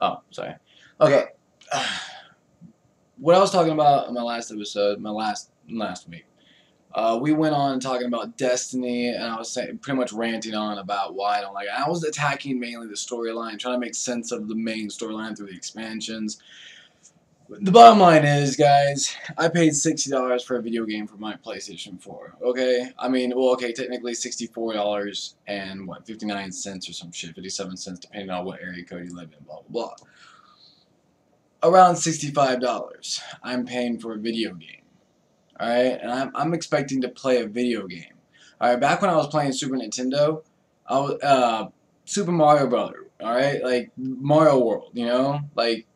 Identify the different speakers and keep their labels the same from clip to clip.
Speaker 1: Oh, sorry. Okay. What I was talking about in my last episode, my last week, we went on talking about Destiny, and I was saying, pretty much ranting on about why I don't like it. I was attacking mainly the storyline, trying to make sense of the main storyline through the expansions. The bottom line is, guys, I paid $60 for a video game for my PlayStation 4. Okay, I mean, well, okay, technically $64 and what, 59 cents or some shit, 57 cents, depending on what area code you live in, blah blah blah. Around $65 I'm paying for a video game. Alright, and I'm expecting to play a video game. Alright, back when I was playing Super Nintendo, I was Super Mario Brother. Alright, like Mario World, you know, like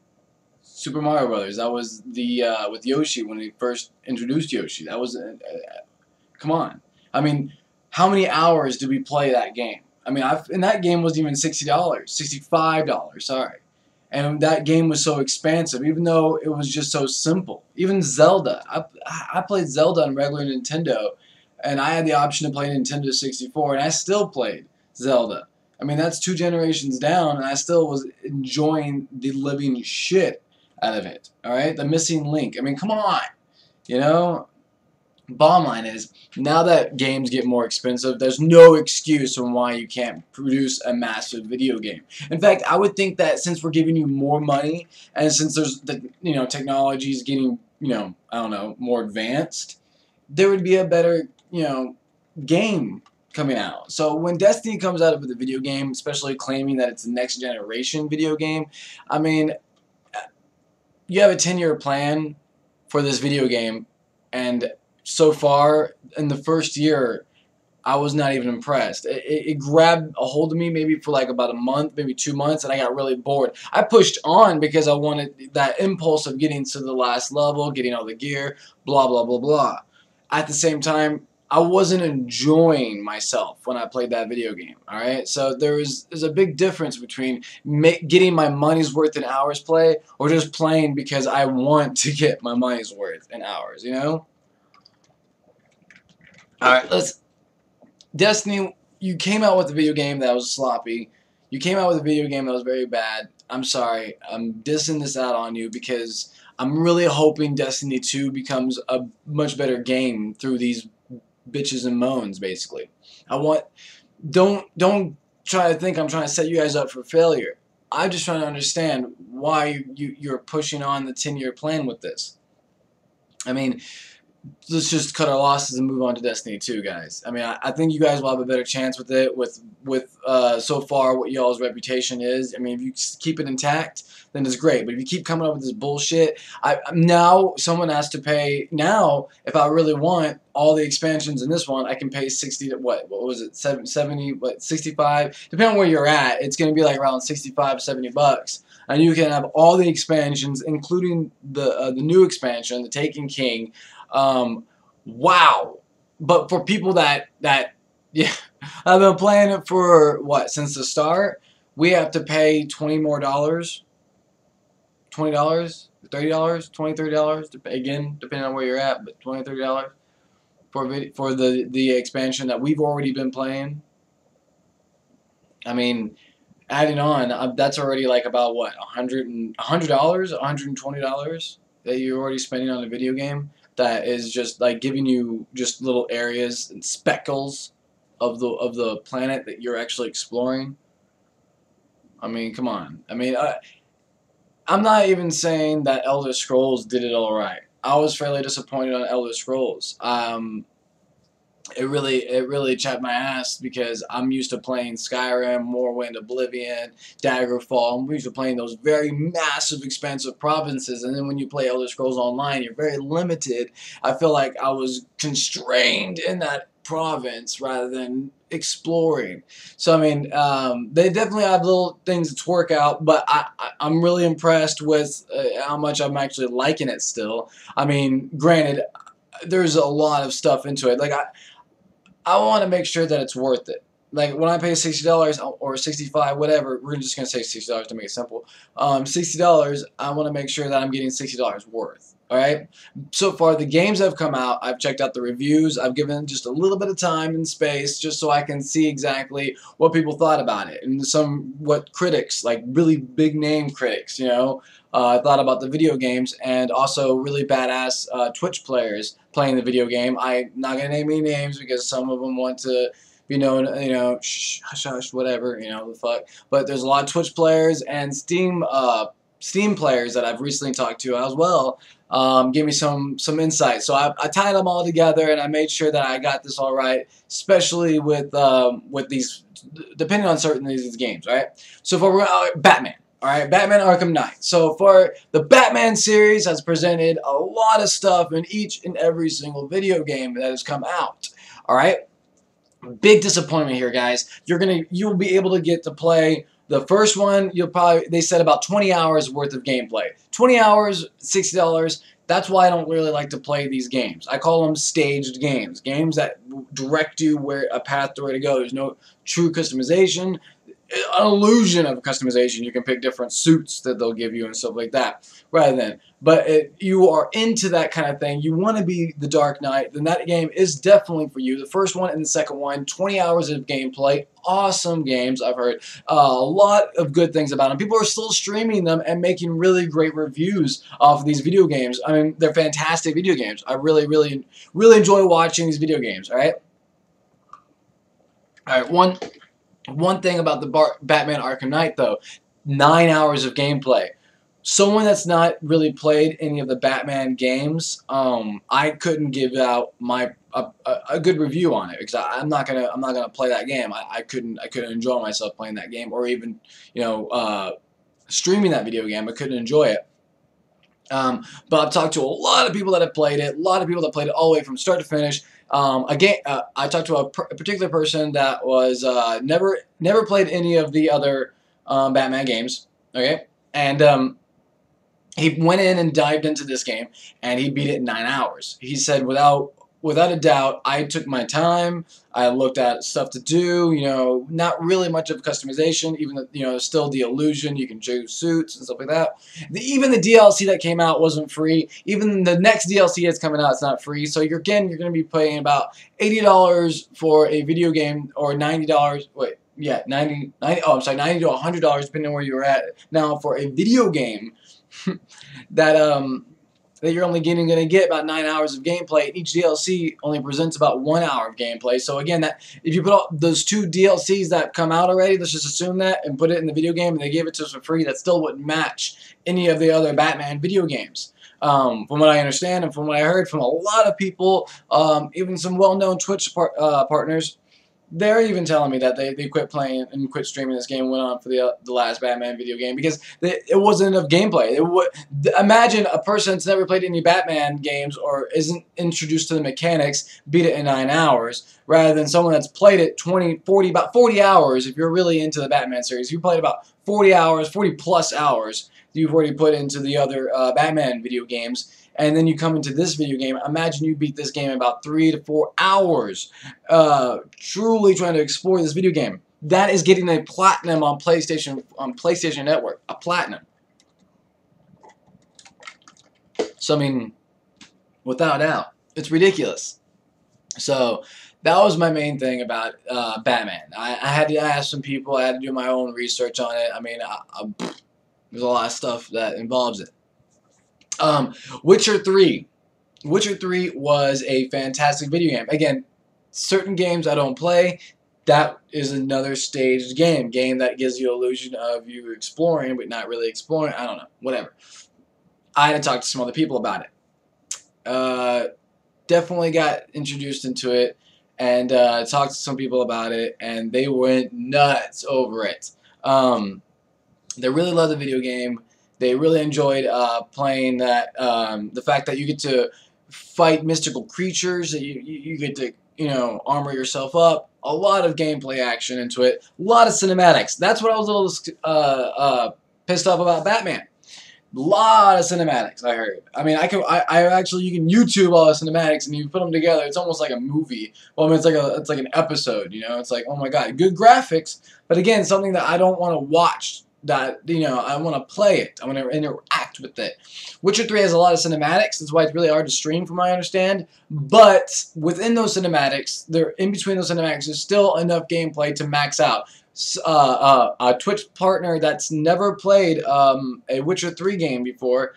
Speaker 1: Super Mario Brothers. That was the with Yoshi when they first introduced Yoshi. That was come on. I mean, how many hours did we play that game? I mean, and that game wasn't even $60, $65. Sorry. And that game was so expansive, even though it was just so simple. Even Zelda. I played Zelda on regular Nintendo, and I had the option to play Nintendo 64, and I still played Zelda. I mean, that's 2 generations down, and I still was enjoying the living shit out of it. Alright? The missing link. I mean, come on. You know? Bottom line is, now that games get more expensive, there's no excuse on why you can't produce a massive video game. In fact, I would think that since we're giving you more money, and since there's the technology is getting I don't know, more advanced, there would be a better game coming out. So when Destiny comes out with a video game, especially claiming that it's a next generation video game, I mean, you have a 10-year plan for this video game, and so far, in the first year, I was not even impressed. It grabbed a hold of me maybe for like about a month, maybe 2 months, and I got really bored. I pushed on because I wanted that impulse of getting to the last level, getting all the gear, blah, blah, blah, blah. At the same time, I wasn't enjoying myself when I played that video game, alright? So there's a big difference between getting my money's worth in hours play or just playing because I want to get my money's worth in hours, you know? Alright, Destiny, you came out with a video game that was sloppy. You came out with a video game that was very bad. I'm sorry. I'm dissing this out on you because I'm really hoping Destiny 2 becomes a much better game through these bitches and moans, basically. Don't try to think I'm trying to set you guys up for failure. I'm just trying to understand why you're pushing on the 10-year plan with this. I mean, let's just cut our losses and move on to Destiny 2, guys. I mean, I think you guys will have a better chance with it, with so far what y'all's reputation is. I mean, if you keep it intact, then it's great. But if you keep coming up with this bullshit, now someone has to pay. Now, if I really want all the expansions in this one, I can pay 60 to what was it, 70, what, 65? Depending on where you're at, it's going to be like around 65, 70 bucks. And you can have all the expansions, including the new expansion, the Taken King. Wow. But for people that yeah, I've been playing it for what, since the start, we have to pay $20 more, $20, $30, $20, $30, again, depending on where you're at, but $20, $30 for the expansion that we've already been playing. I mean, adding on, that's already like about what, $100, $120 that you're already spending on a video game that is just like giving you just little areas and speckles of the planet that you're actually exploring. I mean, come on. I mean, I'm not even saying that Elder Scrolls did it all right. I was fairly disappointed on Elder Scrolls. It really chapped my ass because I'm used to playing Skyrim, Morrowind, Oblivion, Daggerfall. I'm used to playing those very massive, expansive provinces, and then when you play Elder Scrolls Online, you're very limited. I feel like I was constrained in that province rather than exploring. So I mean, they definitely have little things to work out, but I'm really impressed with how much I'm actually liking it still. I mean, granted, there's a lot of stuff into it. Like I want to make sure that it's worth it. like when I pay $60 or 65, whatever, we're just gonna say $60 to make it simple. $60, I want to make sure that I'm getting $60 worth. All right. So far, the games that have come out, I've checked out the reviews. I've given just a little bit of time and space just so I can see exactly what people thought about it, and what critics, like really big name critics, thought about the video games, and also really badass Twitch players playing the video game. I'm not gonna name any names because some of them want to be known, hush, hush, whatever, the fuck. But there's a lot of Twitch players and Steam players that I've recently talked to as well. Give me some insight. So I tied them all together, and I made sure that I got this all right, especially with these, depending on certain of these games, right? So for Batman. All right, Batman Arkham Knight. So for the Batman series has presented a lot of stuff in each and every single video game that has come out. All right. Big disappointment here, guys. You'll be able to get to play the first one. They said about 20 hours worth of gameplay. 20 hours, $60. That's why I don't really like to play these games. I call them staged games. Games that direct you a path to where to go. There's no true customization. An illusion of customization. You can pick different suits that they'll give you and stuff like that. But you are into that kind of thing. You want to be the Dark Knight, then that game is definitely for you. The first one and the second one, 20 hours of gameplay, awesome games. I've heard a lot of good things about them. People are still streaming them and making really great reviews off of these video games. I mean, they're fantastic video games. I really, really, really enjoy watching these video games. All right. One thing about the Batman Arkham Knight, though, 9 hours of gameplay. Someone that's not really played any of the Batman games, I couldn't give out a good review on it because I'm not gonna play that game. I couldn't enjoy myself playing that game, or even streaming that video game. I couldn't enjoy it. But I've talked to a lot of people that have played it. A lot of people that played it all the way from start to finish. Again, I talked to a particular person that was never played any of the other Batman games. Okay, and he went in and dived into this game, and he beat it in 9 hours. He said, without a doubt, I took my time. I looked at stuff to do. Not really much of customization. Even still the illusion. You can choose suits and stuff like that. Even the DLC that came out wasn't free. Even the next DLC that's coming out, it's not free. So you're going to be paying about $80 for a video game, or $90. Wait. Yeah, 90 to $100, depending on where you're at now, for a video game that you're only going to get about 9 hours of gameplay. Each DLC only presents about 1 hour of gameplay. So again, if you put all those 2 DLCs that come out already, let's just assume that, and put it in the video game, and they gave it to us for free, that still wouldn't match any of the other Batman video games. From what I understand and from what I heard from a lot of people, even some well-known Twitch partners, they're even telling me that they quit playing and quit streaming this game and went on for the last Batman video game because it wasn't enough gameplay. Imagine a person that's never played any Batman games or isn't introduced to the mechanics beat it in 9 hours, rather than someone that's played it about 40 hours. If you're really into the Batman series, you played about 40 hours, 40 plus hours you've already put into the other Batman video games. And then you come into this video game. Imagine you beat this game in about 3 to 4 hours, truly trying to explore this video game. That is getting a platinum on PlayStation Network, a platinum. So I mean, without a doubt, it's ridiculous. So that was my main thing about Batman. I had to ask some people. I had to do my own research on it. I mean, there's a lot of stuff that involves it. Witcher 3. Witcher 3 was a fantastic video game. Again, certain games I don't play. That is another staged game. Game that gives you illusion of you exploring, but not really exploring. I don't know. Whatever. I had to talk to some other people about it. Definitely got introduced into it, and talked to some people about it, and they went nuts over it. They really loved the video game. They really enjoyed playing that. The fact that you get to fight mystical creatures, that you get to armor yourself up. A lot of gameplay action into it. A lot of cinematics. That's what I was a little pissed off about Batman. Lot of cinematics, I heard. I mean, I actually, you can YouTube all the cinematics and you put them together. It's almost like a movie. Well, I mean, it's like an episode. You know, it's like, oh my god, good graphics. But again, something that I don't want to watch. That, you know, I want to play it. I want to interact with it. Witcher 3 has a lot of cinematics. That's why it's really hard to stream, from what I understand. But within those cinematics, in between those cinematics, there's still enough gameplay to max out. A Twitch partner that's never played a Witcher 3 game before,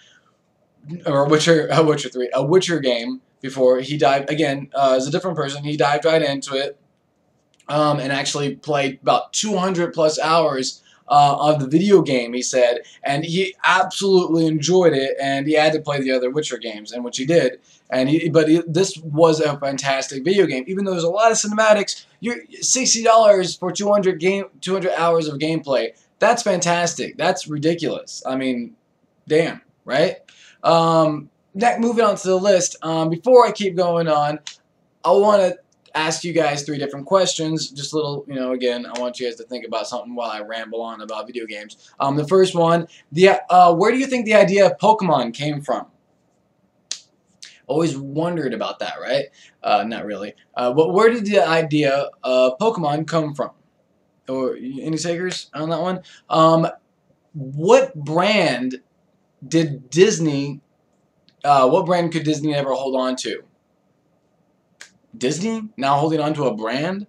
Speaker 1: or a Witcher game before, he dived, again, as a different person, he dived right into it, and actually played about 200 plus hours of the video game, he said, and he absolutely enjoyed it, and he had to play the other Witcher games, and which he did, this was a fantastic video game. Even though there's a lot of cinematics, you're $60 for 200 hours of gameplay. That's fantastic. That's ridiculous. I mean, damn, right? Moving on to the list. Before I keep going on, I want to ask you guys 3 different questions. Just a little, you know, again, I want you guys to think about something while I ramble on about video games. The first one, where do you think the idea of Pokemon came from? Always wondered about that, right? Not really. But where did the idea of Pokemon come from? Or any takers on that one? What brand did Disney, what brand could Disney ever hold on to? Disney now holding on to a brand?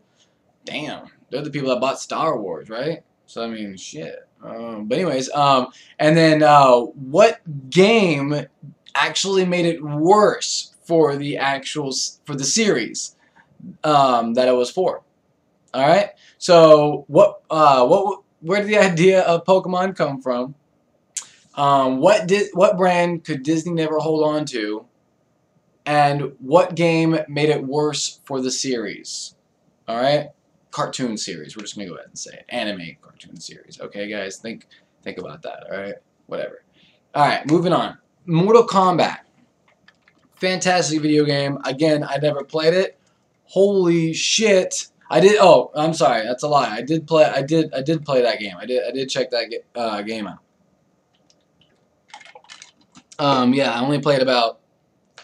Speaker 1: Damn, they're the people that bought Star Wars, right? So I mean, shit. But anyways, and then what game actually made it worse for the series that it was for? All right. So where did the idea of Pokemon come from? What brand could Disney never hold on to? And what game made it worse for the series? Alright? Cartoon series. We're just going to go ahead and say it. Anime cartoon series. Okay, guys? Think about that. Alright? Whatever. Alright, moving on. Mortal Kombat. Fantastic video game. Again, I never played it. Holy shit. Oh, I'm sorry. That's a lie. I did play that game. I did check that game out. Yeah, I only played about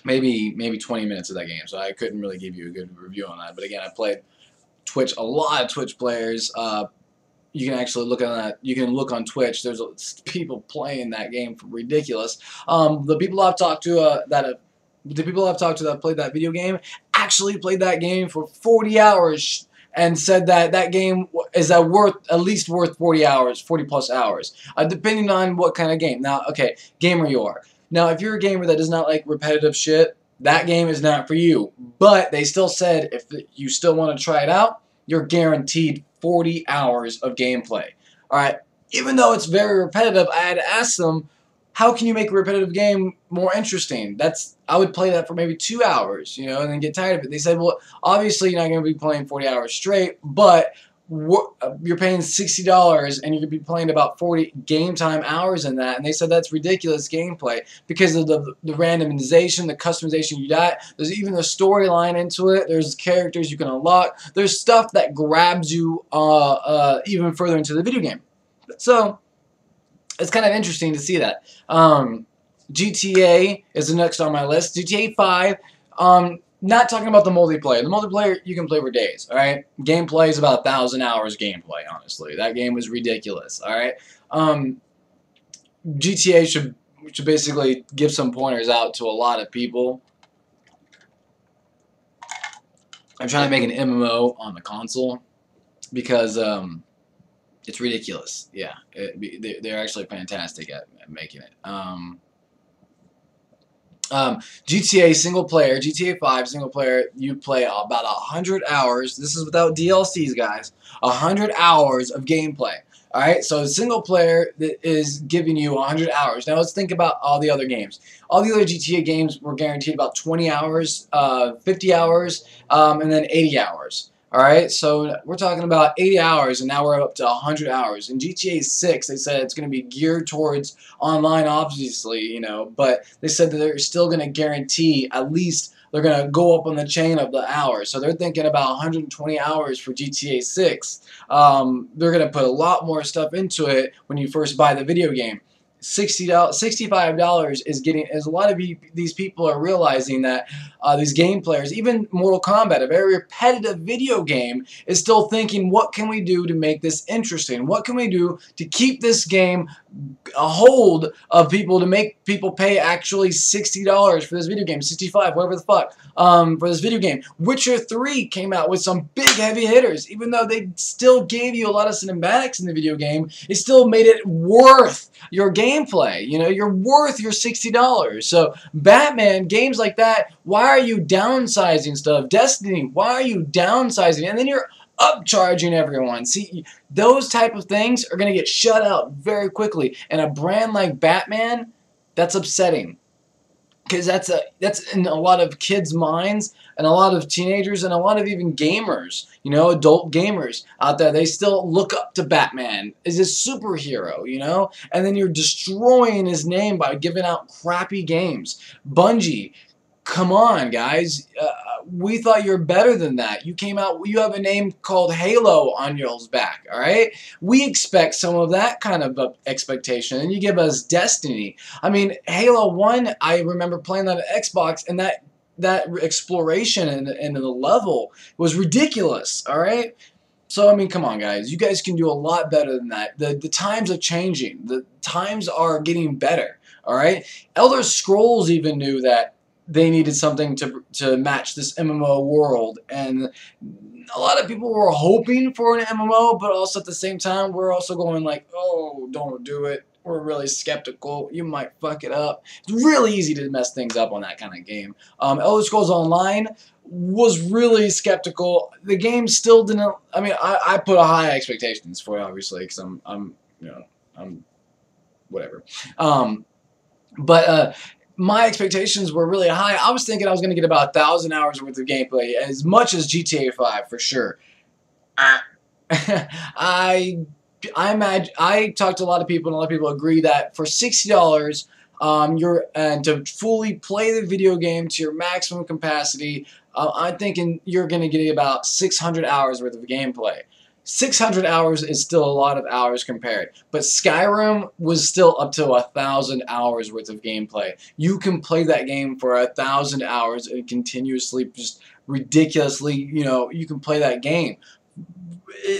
Speaker 1: maybe 20 minutes of that game, so I couldn't really give you a good review on that. But again, I played Twitch, a lot of Twitch players. You can actually look on that. You can look on Twitch. There's people playing that game for ridiculous. The people I've talked to that played that video game actually played that game for 40 hours and said that game is at least worth 40 hours, 40 plus hours, depending on what kind of game. Now, okay, gamer you are. Now, if you're a gamer that does not like repetitive shit, that game is not for you. But they still said if you still want to try it out, you're guaranteed 40 hours of gameplay. Alright, even though it's very repetitive, I had to ask them, how can you make a repetitive game more interesting? I would play that for maybe 2 hours, you know, and then get tired of it. They said, well, obviously you're not going to be playing 40 hours straight, but you're paying $60 and you're going to be playing about 40 game time hours in that. And they said that's ridiculous gameplay because of the randomization, the customization you got. There's even the storyline into it. There's characters you can unlock. There's stuff that grabs you even further into the video game. So it's kind of interesting to see that. GTA is the next on my list. GTA 5. Not talking about the multiplayer. The multiplayer you can play for days, alright? Gameplay is about 1,000 hours gameplay, honestly. That game was ridiculous, alright? GTA should basically give some pointers out to a lot of people. I'm trying to make an MMO on the console because it's ridiculous. Yeah, they're actually fantastic at making it. GTA single player, GTA 5 single player, you play about 100 hours. This is without DLCs, guys. 100 hours of gameplay. Alright, so single player is giving you 100 hours. Now let's think about all the other games. All the other GTA games were guaranteed about 20 hours, 50 hours, and then 80 hours. Alright, so we're talking about 80 hours, and now we're up to 100 hours. In GTA 6, they said it's going to be geared towards online, obviously, you know, but they said that they're still going to guarantee at least they're going to go up on the chain of the hours. So they're thinking about 120 hours for GTA 6. They're going to put a lot more stuff into it when you first buy the video game. $60, $65 is getting, as a lot of these people are realizing that these game players, even Mortal Kombat, a very repetitive video game, is still thinking, what can we do to make this interesting? What can we do to keep this game a hold of people, to make people pay actually $60 for this video game, 65, whatever the fuck, for this video game. Witcher 3 came out with some big heavy hitters. Even though they still gave you a lot of cinematics in the video game, it still made it worth your gameplay. You know, you're worth your $60. So Batman, games like that, why are you downsizing stuff? Destiny, why are you downsizing? And then you're upcharging everyone. See, those type of things are going to get shut out very quickly. And a brand like Batman, that's upsetting. Because that's in a lot of kids' minds, and a lot of teenagers, and a lot of even gamers, you know, adult gamers out there. They still look up to Batman as a superhero, you know. And then you're destroying his name by giving out crappy games. Bungie, come on, guys. We thought you were better than that. You came out, you have a name called Halo on your back, all right? We expect some of that kind of expectation, and you give us Destiny. I mean, Halo 1, I remember playing that on Xbox, and that exploration and the level was ridiculous, all right? So, I mean, come on, guys. You guys can do a lot better than that. The times are changing. The times are getting better, all right? Elder Scrolls even knew that they needed something to match this MMO world, and a lot of people were hoping for an MMO, but also at the same time we're also going like, oh, don't do it. We're really skeptical. You might fuck it up. It's really easy to mess things up on that kind of game. Elder Scrolls Online was really skeptical. The game still didn't. I mean, I put a high expectations for it, obviously, because I'm whatever. But my expectations were really high. I was thinking I was going to get about 1,000 hours worth of gameplay, as much as GTA 5 for sure. I talked to a lot of people, and a lot of people agree that for $60, to fully play the video game to your maximum capacity, I'm thinking you're going to get about 600 hours worth of gameplay. 600 hours is still a lot of hours compared, but Skyrim was still up to 1,000 hours worth of gameplay. You can play that game for 1,000 hours and continuously, just ridiculously, you know, you can play that game.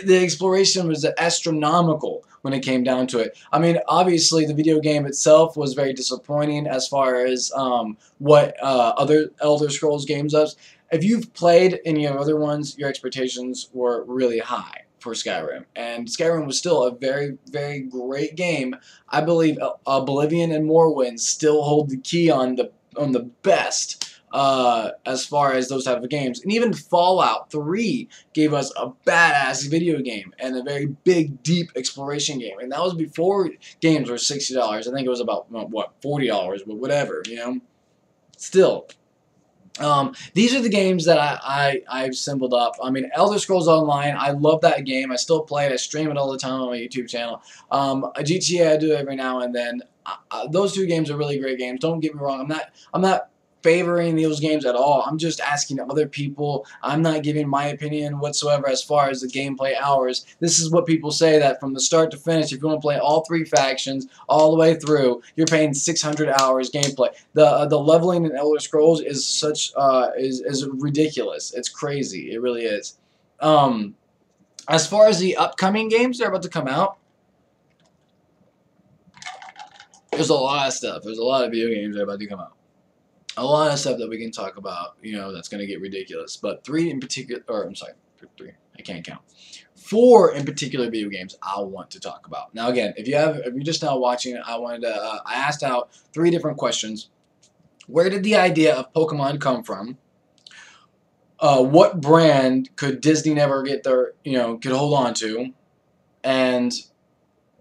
Speaker 1: The exploration was astronomical when it came down to it. I mean, obviously the video game itself was very disappointing as far as what other Elder Scrolls games does. If you've played any of other ones, your expectations were really high for Skyrim, and Skyrim was still a very, very great game. I believe Oblivion and Morrowind still hold the key on the best as far as those type of games. And even Fallout 3 gave us a badass video game and a very big, deep exploration game. And that was before games were $60. I think it was about, what, $40, but whatever, you know. Still. These are the games that I've assembled up. I mean, Elder Scrolls Online, I love that game. I still play it. I stream it all the time on my YouTube channel. GTA, I do every now and then. Those two games are really great games. Don't get me wrong. I'm not favoring those games at all. I'm just asking other people. I'm not giving my opinion whatsoever as far as the gameplay hours. This is what people say, that from the start to finish, if you want to play all three factions all the way through, you're paying 600 hours gameplay. The leveling in Elder Scrolls is such is ridiculous. It's crazy. It really is. As far as the upcoming games that are about to come out, there's a lot of stuff. There's a lot of video games that are about to come out. A lot of stuff that we can talk about, you know, that's going to get ridiculous. But three in particular, or I'm sorry, three, I can't count. 4 in particular video games I want to talk about. Now again, if you're just now watching, I asked out 3 different questions. Where did the idea of Pokemon come from? What brand could Disney never get their, could hold on to? And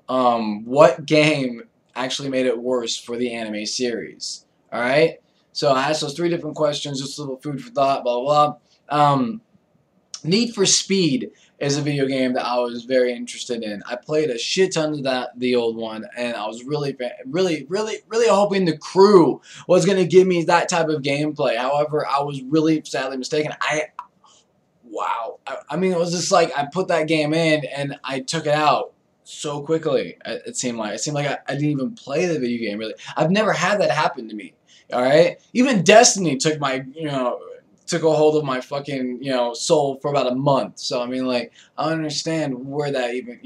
Speaker 1: what game actually made it worse for the anime series? All right. So I asked those 3 different questions, just a little food for thought, blah, blah, blah. Need for Speed is a video game that I was very interested in. I played a shit ton of the old one, and I was really hoping the crew was going to give me that type of gameplay. However, I was really sadly mistaken. Wow. I mean, it was just like I put that game in, and I took it out. so quickly. It seemed like I didn't even play the video game really. I've never had that happen to me. All right, even Destiny took my took a hold of my fucking soul for about a month. So I mean, like, I understand where that even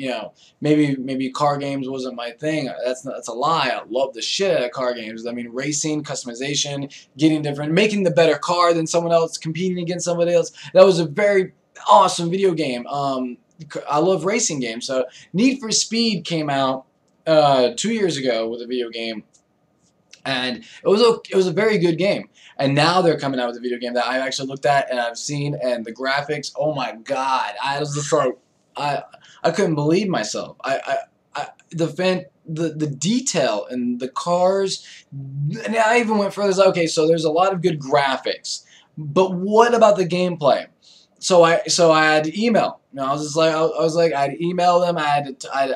Speaker 1: maybe car games wasn't my thing. That's a lie. I love the shit out of car games. I mean, racing, customization, getting different, making the better car than someone else, competing against somebody else. That was a very awesome video game. I love racing games. So Need for Speed came out 2 years ago with a video game, and it was a very good game. And now they're coming out with a video game that I've actually looked at and I've seen, and the graphics. Oh my god! I was just like, I couldn't believe myself. The detail in the cars, and I even went further. Okay, so there's a lot of good graphics, but what about the gameplay? So I had to email. I was just like I was like I had to email them. I had to I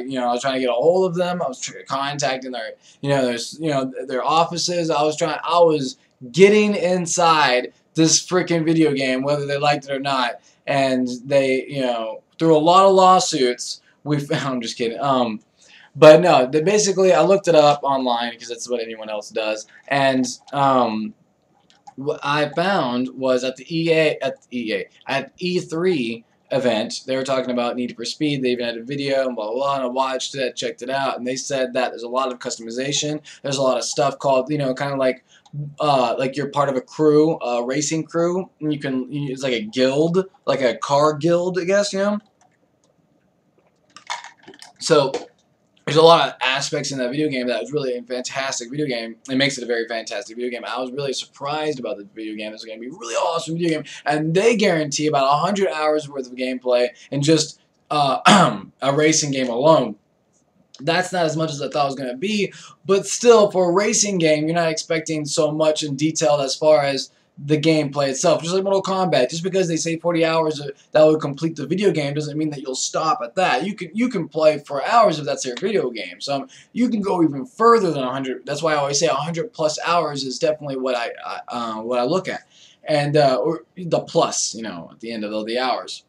Speaker 1: was trying to get a hold of them. I was contacting their their offices. I was getting inside this freaking video game, whether they liked it or not. And they through a lot of lawsuits we found. I'm just kidding. But no, basically I looked it up online because that's what anyone else does, and what I found was at at E3 event, they were talking about Need for Speed. They even had a video and blah blah blah. And I watched it, checked it out, and they said that there's a lot of customization. There's a lot of stuff called kind of like you're part of a crew, a racing crew. And it's like a guild, like a car guild, I guess. So there's a lot of aspects in that video game that was really a fantastic video game. It makes it a very fantastic video game. I was really surprised about the video game. It's going to be a really awesome video game. And they guarantee about 100 hours worth of gameplay in just a racing game alone. That's not as much as I thought it was going to be. But still, for a racing game, you're not expecting so much in detail as far as the gameplay itself. Just like Mortal Kombat, just because they say 40 hours that would complete the video game doesn't mean that you'll stop at that. You can play for hours if that's your video game. So you can go even further than 100. That's why I always say 100 plus hours is definitely what I look at, and or the plus, at the end of the hours.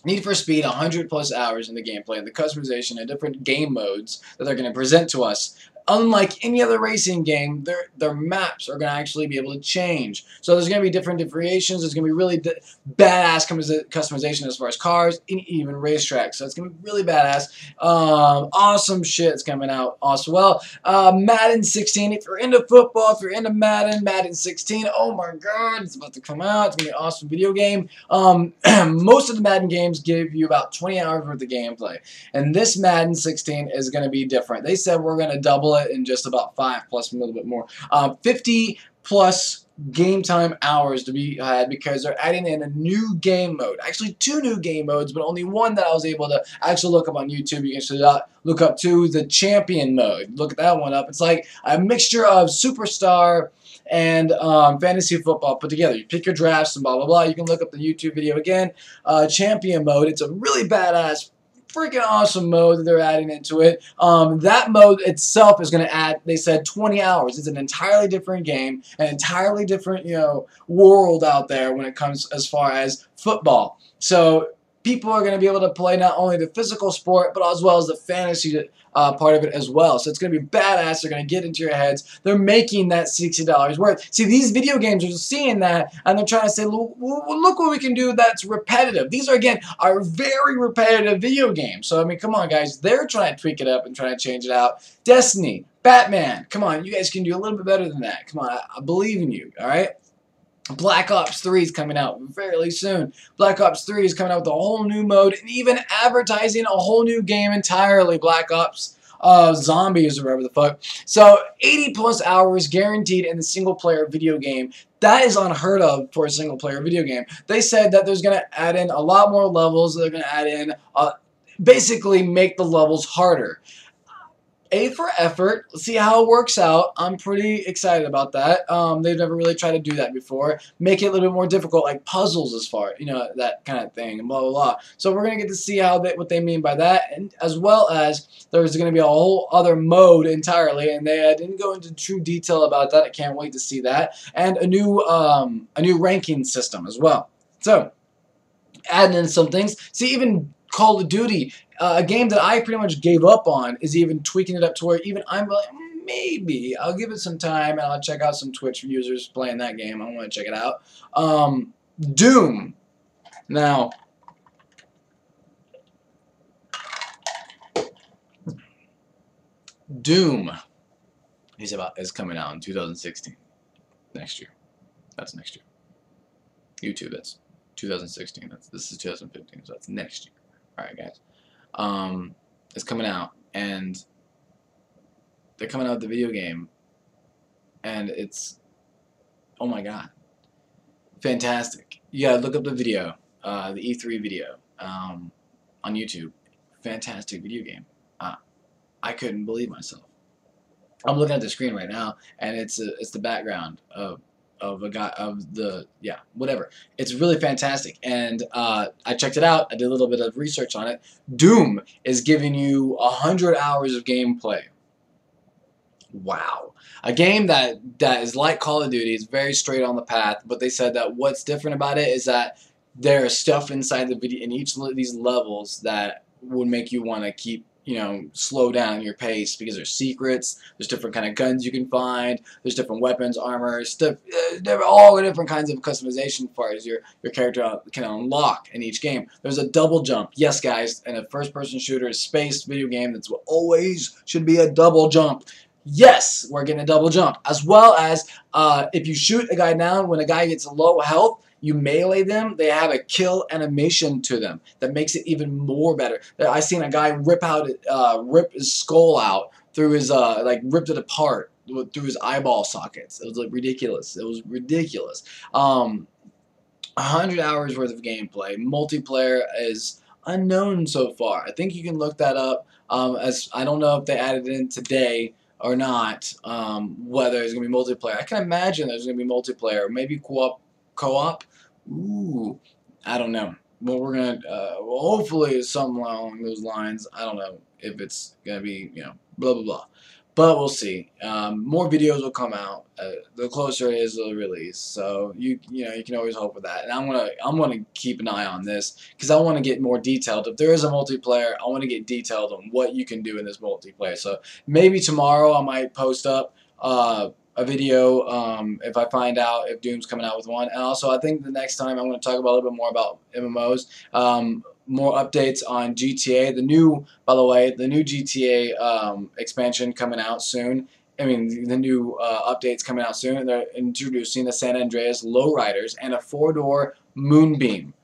Speaker 1: Need for Speed, 100 plus hours in the gameplay, and the customization and different game modes that they're going to present to us. Unlike any other racing game, their maps are going to actually be able to change. So there's going to be different variations. There's going to be really badass customization as far as cars and even racetracks. So it's going to be really badass. Awesome shit's coming out also well. Madden 16, if you're into football, if you're into Madden 16, oh my god, it's about to come out. It's going to be an awesome video game. Most of the Madden games give you about 20 hours worth of gameplay. And this Madden 16 is going to be different. They said we're going to double it in just about 5 plus a little bit more. 50 plus game time hours to be had because they're adding in a new game mode. Actually, 2 new game modes, but only one that I was able to actually look up on YouTube. You can actually look up to the champion mode. Look at that one up. It's like a mixture of Superstar and fantasy football put together. You pick your drafts and blah blah blah. You can look up the YouTube video again. Champion mode. It's a really badass, freaking awesome mode that they're adding into it. That mode itself is going to add, they said, 20 hours. It's an entirely different game, an entirely different, world out there when it comes as far as football. So people are going to be able to play not only the physical sport, but as well as the fantasy part of it as well. So it's going to be badass. They're going to get into your heads. They're making that $60 worth. See, these video games are seeing that, and they're trying to say, look what we can do that's repetitive. These are very repetitive video games. So, I mean, come on, guys. They're trying to tweak it up and trying to change it out. Destiny, Batman, come on. You guys can do a little bit better than that. Come on, I believe in you, all right? Black Ops 3 is coming out fairly soon. Black Ops 3 is coming out with a whole new mode and even advertising a whole new game entirely. Black Ops Zombies or whatever the fuck. So 80 plus hours guaranteed in the single player video game. That is unheard of for a single player video game. They said that there's going to add in a lot more levels. They're going to add in basically make the levels harder. A for effort. Let's see how it works out. I'm pretty excited about that. They've never really tried to do that before. Make it a little bit more difficult, like puzzles as far, that kind of thing, and blah, blah, blah. So we're going to get to see what they mean by that, and as well as there's going to be a whole other mode entirely, and they didn't go into true detail about that. I can't wait to see that. And a new ranking system as well. So, adding in some things. See, even Call of Duty, a game that I pretty much gave up on, is even tweaking it up to where even I'm like, maybe I'll give it some time and I'll check out some Twitch users playing that game. I want to check it out. Doom. Now, Doom is coming out in 2016. Next year. That's next year. YouTube, that's 2016. This is 2015, so that's next year. Alright, guys. It's coming out, and they're coming out with the video game, and it's, oh my god, fantastic. You gotta look up the video, the E3 video, on YouTube. Fantastic video game. I couldn't believe myself. I'm looking at the screen right now, and it's the background of a guy whatever. It's really fantastic, and I checked it out. I did a little bit of research on it. Doom is giving you 100 hours of gameplay. Wow, a game that is like Call of Duty. It's very straight on the path, but they said that what's different about it is that there is stuff inside the video in each of these levels that would make you want to keep, you know, slow down your pace, because there's secrets, there's different kind of guns you can find, there's different weapons, armor, stuff, all the different kinds of customization as far as your character can unlock in each game. There's a double jump. Yes, guys, in a first-person shooter, space video game, that's what always should be a double jump. Yes, we're getting a double jump. As well as if you shoot a guy down, when a guy gets low health, you melee them, they have a kill animation to them that makes it even more better. I seen a guy rip his skull out through his, like ripped it apart through his eyeball sockets. It was like ridiculous. It was ridiculous. 100 hours worth of gameplay. Multiplayer is unknown so far. I think you can look that up. As I don't know if they added it in today or not, whether there's going to be multiplayer. I can imagine there's going to be multiplayer, maybe co-op. Ooh, I don't know. But we're going to, hopefully it's something along those lines. I don't know if it's going to be, you know, blah, blah, blah. But we'll see. More videos will come out the closer it is to the release. So you know, you can always hope for that. And I'm gonna keep an eye on this, because I want to get more detailed. If there is a multiplayer, I want to get detailed on what you can do in this multiplayer. So maybe tomorrow I might post up a video if I find out if Doom's coming out with one. And also, I think the next time I'm going to talk about a little bit more about MMOs. More updates on GTA. By the way, the new GTA expansion coming out soon. I mean, the new updates coming out soon. They're introducing the San Andreas Lowriders and a 4-door Moonbeam.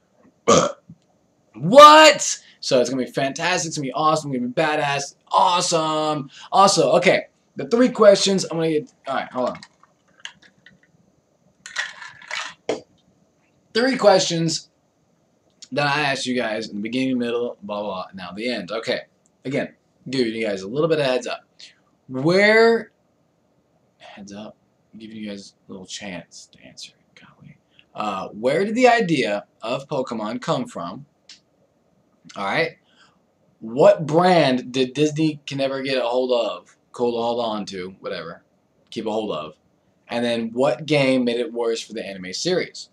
Speaker 1: What? So it's going to be fantastic. It's going to be awesome. It's going to be badass. Awesome. Also, okay, the 3 questions I'm going to get. Alright, hold on. 3 questions that I asked you guys in the beginning, middle, blah, blah, now the end. Okay. Again, giving you guys a little bit of heads up. Heads up, I'm giving you guys a little chance to answer it. Golly. Where did the idea of Pokemon come from? Alright. What brand did Disney can never get a hold of? Hold on to, whatever. Keep a hold of. And then what game made it worse for the anime series?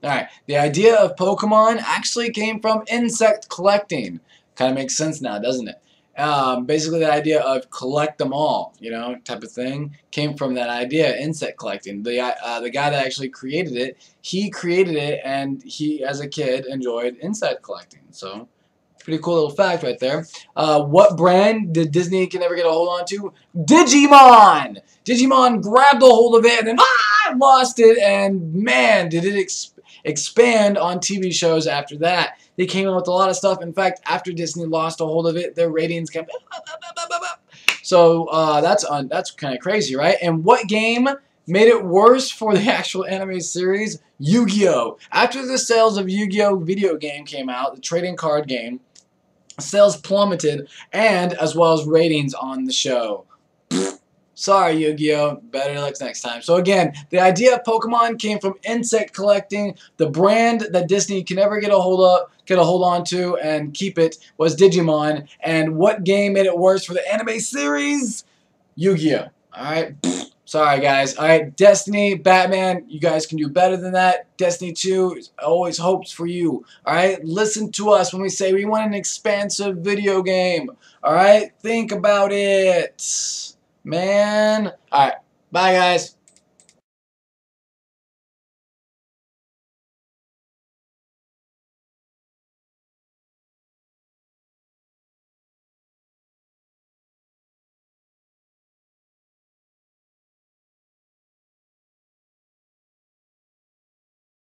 Speaker 1: Alright, the idea of Pokemon actually came from insect collecting. Kind of makes sense now, doesn't it? Basically, the idea of collect them all, you know, type of thing, came from that idea, insect collecting. The guy that actually created it, he created it, and he, as a kid, enjoyed insect collecting. So, pretty cool little fact right there. What brand did Disney can never get a hold on to? Digimon! Digimon grabbed a hold of it, and then lost it, and man, did it expand on TV shows after that. They came out with a lot of stuff. In fact, after Disney lost a hold of it, their ratings kept up. So that's kind of crazy, right? And what game made it worse for the actual anime series? Yu-Gi-Oh! After the sales of Yu-Gi-Oh! Video game came out, the trading card game, sales plummeted, and as well as ratings on the show. Sorry, Yu-Gi-Oh! Better luck next time. So again, the idea of Pokemon came from insect collecting. The brand that Disney can never get a hold on to and keep it was Digimon. And what game made it worse for the anime series? Yu-Gi-Oh! Alright? Sorry, guys. All right, Destiny, Batman, you guys can do better than that. Destiny 2 always hopes for you. All right, listen to us when we say we want an expansive video game. All right, think about it, man. All right, bye, guys.